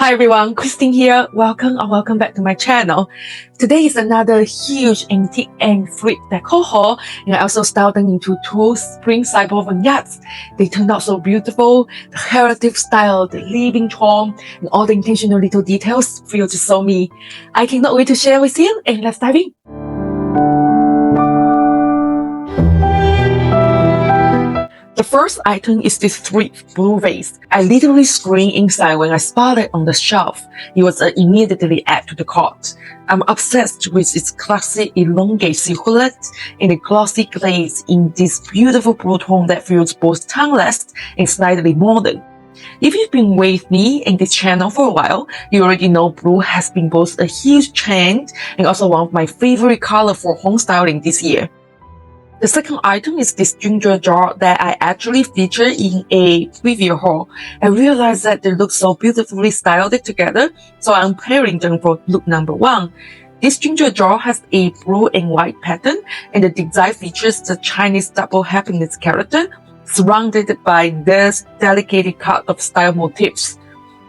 Hi everyone, Christine here. Welcome back to my channel. Today is another huge antique and thrift decor haul, and I also styled them into two spring sideboard vignettes. They turned out so beautiful. The heritage style, the living charm, and all the intentional little details feel just so me. I cannot wait to share with you, and let's dive in. The first item is this thrift blue vase. I literally screamed inside when I spotted it on the shelf. It was immediately add to the cart. I'm obsessed with its classic elongate silhouette and the glossy glaze in this beautiful blue tone that feels both timeless and slightly modern. If you've been with me in this channel for a while, you already know blue has been both a huge trend and also one of my favorite colors for home styling this year. The second item is this ginger jar that I actually featured in a preview haul. I realized that they look so beautifully styled together, so I'm pairing them for look number one. This ginger jar has a blue and white pattern, and the design features the Chinese double happiness character, surrounded by this delicate cut of style motifs.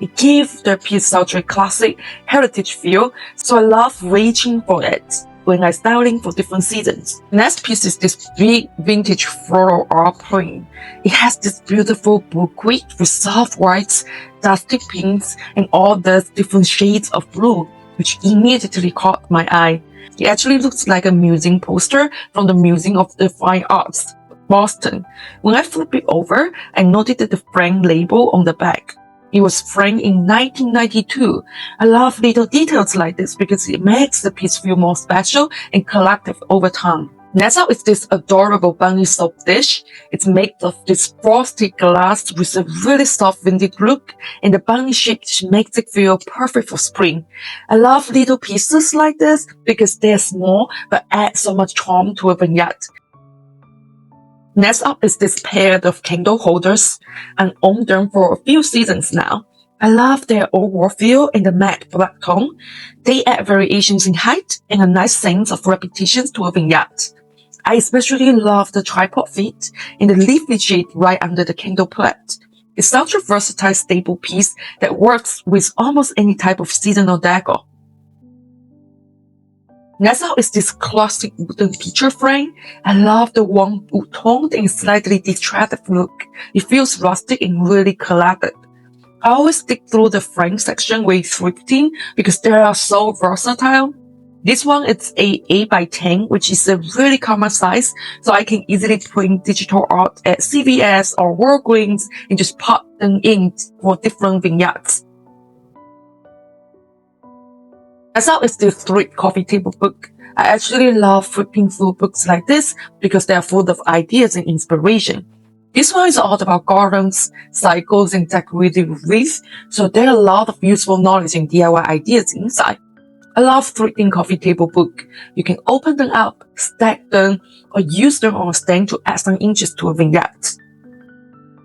It gives the piece such a classic heritage feel, so I love reaching for it when I'm styling for different seasons. The next piece is this big vintage floral art print. It has this beautiful blue quilt with soft whites, dusty pinks, and all the different shades of blue, which immediately caught my eye. It actually looks like a museum poster from the Museum of the Fine Arts, Boston. When I flip it over, I noted the frame label on the back. It was framed in 1992. I love little details like this because it makes the piece feel more special and collective over time. Next up is this adorable bunny soap dish. It's made of this frosted glass with a really soft vintage look, and the bunny shape makes it feel perfect for spring. I love little pieces like this because they're small but add so much charm to a vignette. Next up is this pair of candle holders. I owned them for a few seasons now. I love their old feel and the matte black tone. They add variations in height and a nice sense of repetitions to a vignette. I especially love the tripod feet and the leafy shade right under the candle plate. It's such a versatile staple piece that works with almost any type of seasonal decor. Next up is this classic wooden picture frame. I love the warm wood tone and slightly distracted look. It feels rustic and really collected. I always stick through the frame section with thrifting because they are so versatile. This one is a 8x10, which is a really common size, so I can easily print digital art at CVS or Walgreens and just pop them in for different vignettes. Next up is the thrift coffee table book. I actually love flipping through books like this because they are full of ideas and inspiration. This one is all about gardens, cycles, and decorative wreaths, so there are a lot of useful knowledge and DIY ideas inside. I love thrifting coffee table book. You can open them up, stack them, or use them on a stand to add some inches to a vignette.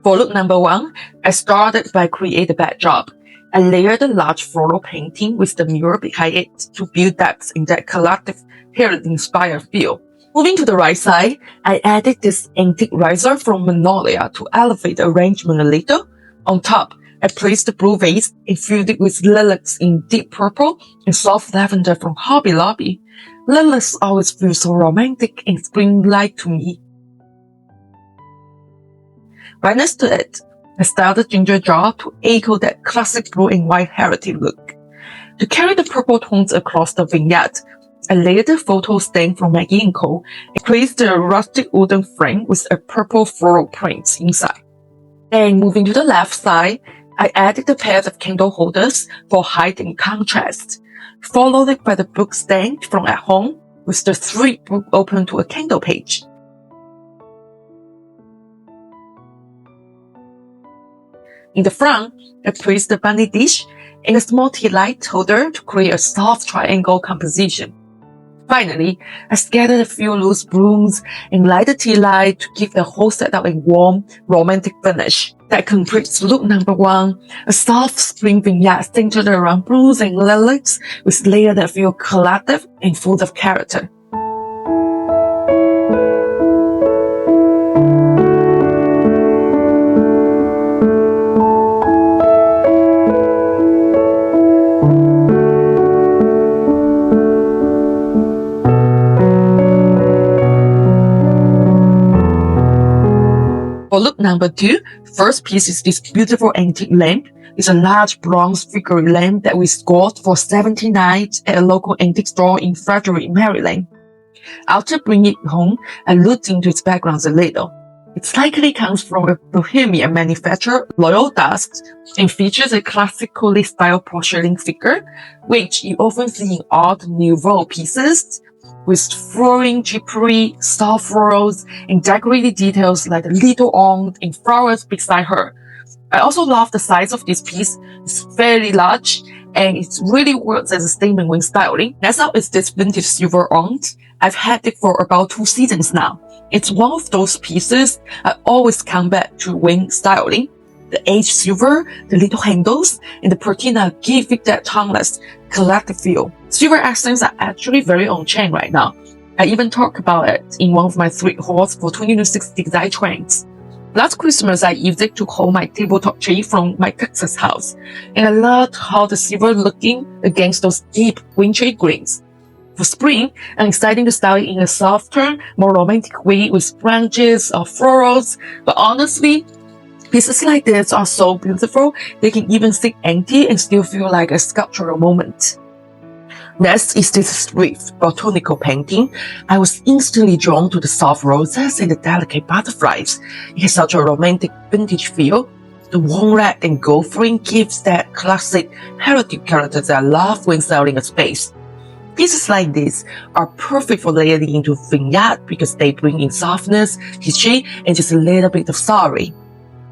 For look number one, I started by creating a backdrop. I layered a large floral painting with the mirror behind it to build depth in that collective period-inspired feel. Moving to the right side, I added this antique riser from Magnolia to elevate the arrangement a little. On top, I placed the blue vase and filled it with lilacs in deep purple and soft lavender from Hobby Lobby. Lilacs always feel so romantic and spring-like to me. Right next to it, I styled the ginger jar to echo that classic blue and white heritage look. To carry the purple tones across the vignette, I layered the photo stand from Maggie & Co. and placed the rustic wooden frame with a purple floral print inside. Then moving to the left side, I added a pair of candle holders for height and contrast, followed by the book stand from at home with the thrift book open to a candle page. In the front, I placed the bunny dish and a small tea light holder to create a soft triangle composition. Finally, I scattered a few loose blooms and light the tea light to give the whole setup a warm, romantic finish. That completes look number one, a soft spring vignette centered around blues and lilacs with layers that feel collective and full of character. For look number 2, first piece is this beautiful antique lamp. It's a large bronze figurine lamp that we scored for $79 at a local antique store in Frederick, Maryland. After bringing it home, I looked into its background a little. It likely comes from a Bohemian manufacturer, Loyal Dust, and features a classically styled porcelain figure, which you often see in Art Nouveau pieces, with flooring, drapery, soft florals, and decorated details like the little urn and flowers beside her. I also love the size of this piece. It's fairly large, and it really works as a statement when styling. Next up is this vintage silver urn. I've had it for about 2 seasons now. It's one of those pieces I always come back to when styling. The aged silver, the little handles, and the patina give it that timeless, collective feel. Silver accents are actually very on trend right now. I even talked about it in one of my thrift hauls for 2026 design trends. Last Christmas, I used it to hold my tabletop tree from my Texas house, and I loved how the silver looking against those deep wintry greens. For spring, I'm excited to style it in a softer, more romantic way with branches or florals, but honestly, pieces like this are so beautiful, they can even sit empty and still feel like a sculptural moment. Next is this Thrift botanical painting. I was instantly drawn to the soft roses and the delicate butterflies. It has such a romantic vintage feel. The warm red and gold frame gives that classic heritage character that I love when styling a space. Pieces like this are perfect for layering into vignette because they bring in softness, history, and just a little bit of story.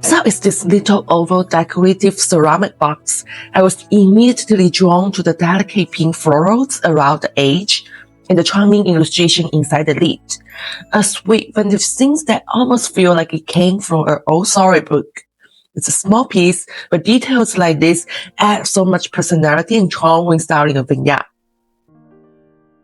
So is this little oval decorative ceramic box. I was immediately drawn to the delicate pink florals around the edge and the charming illustration inside the lid. A sweet vintage thing that almost feel like it came from an old storybook. It's a small piece, but details like this add so much personality and charm when styling a vignette.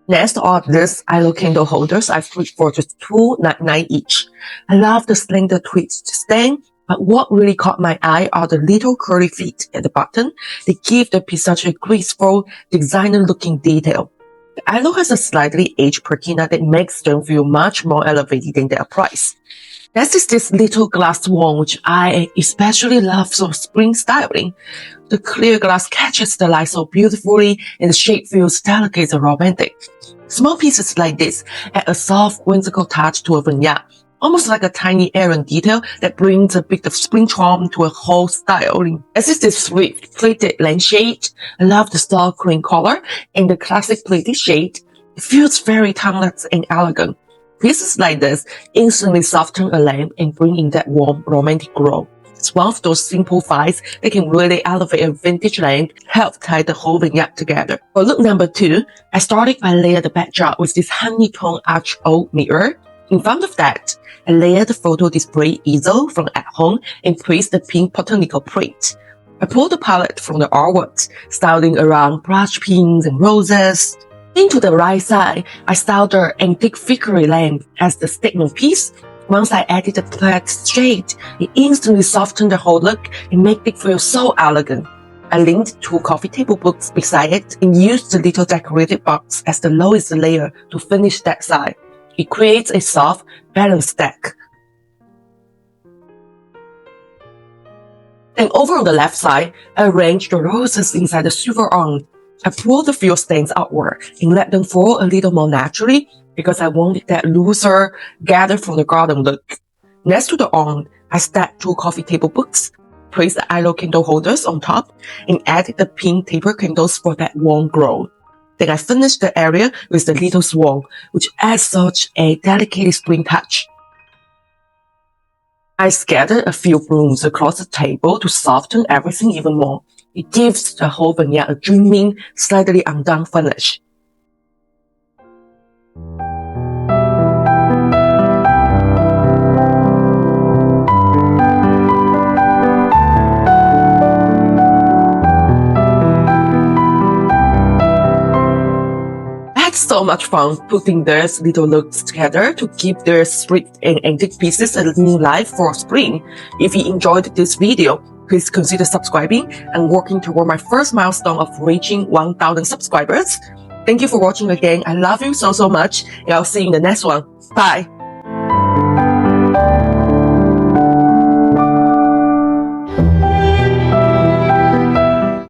Next are these ILO candle holders I put for just $2.99 each. I love the slender twist stand, but what really caught my eye are the little curly feet at the bottom. They give the piece such a graceful, designer-looking detail. The ILO has a slightly aged patina that makes them feel much more elevated than their price. Next is this little glass swan, which I especially love for spring styling. The clear glass catches the light so beautifully, and the shape feels delicate and romantic. Small pieces like this add a soft, whimsical touch to a vignette, almost like a tiny errand detail that brings a bit of spring charm to a whole styling. As is this Thrift plated lampshade. I love the star cream color and the classic plated shade. It feels very timeless and elegant. Pieces like this instantly soften a lamp and bring in that warm, romantic glow. It's one of those simple finds that can really elevate a vintage lamp, help tie the whole vignette together. For look number 2, I started by layering the backdrop with this honey-tone arch oak mirror. In front of that, I layered the photo display easel from at home and placed the pink botanical print. I pulled the palette from the artwork, styling around brush pinks and roses. Into the right side, I styled the antique figurine lamp as the statement piece. Once I added the plaid shade, it instantly softened the whole look and made it feel so elegant. I linked 2 coffee table books beside it and used the little decorated box as the lowest layer to finish that side. It creates a soft, balanced stack. Then over on the left side, I arranged the roses inside the silver urn. I pulled the few stains outward and let them fall a little more naturally because I wanted that looser, gathered from the garden look. Next to the urn, I stacked 2 coffee table books, placed the ILO candle holders on top, and added the pink table candles for that warm glow. Then I finished the area with the little swan, which adds such a delicate spring touch. I scattered a few blooms across the table to soften everything even more. It gives the whole vignette a dreamy, slightly undone finish. So much fun putting these little looks together to give their thrift and antique pieces a new life for spring. If you enjoyed this video, please consider subscribing and working toward my first milestone of reaching 1,000 subscribers. Thank you for watching again. I love you so much, and I'll see you in the next one. Bye!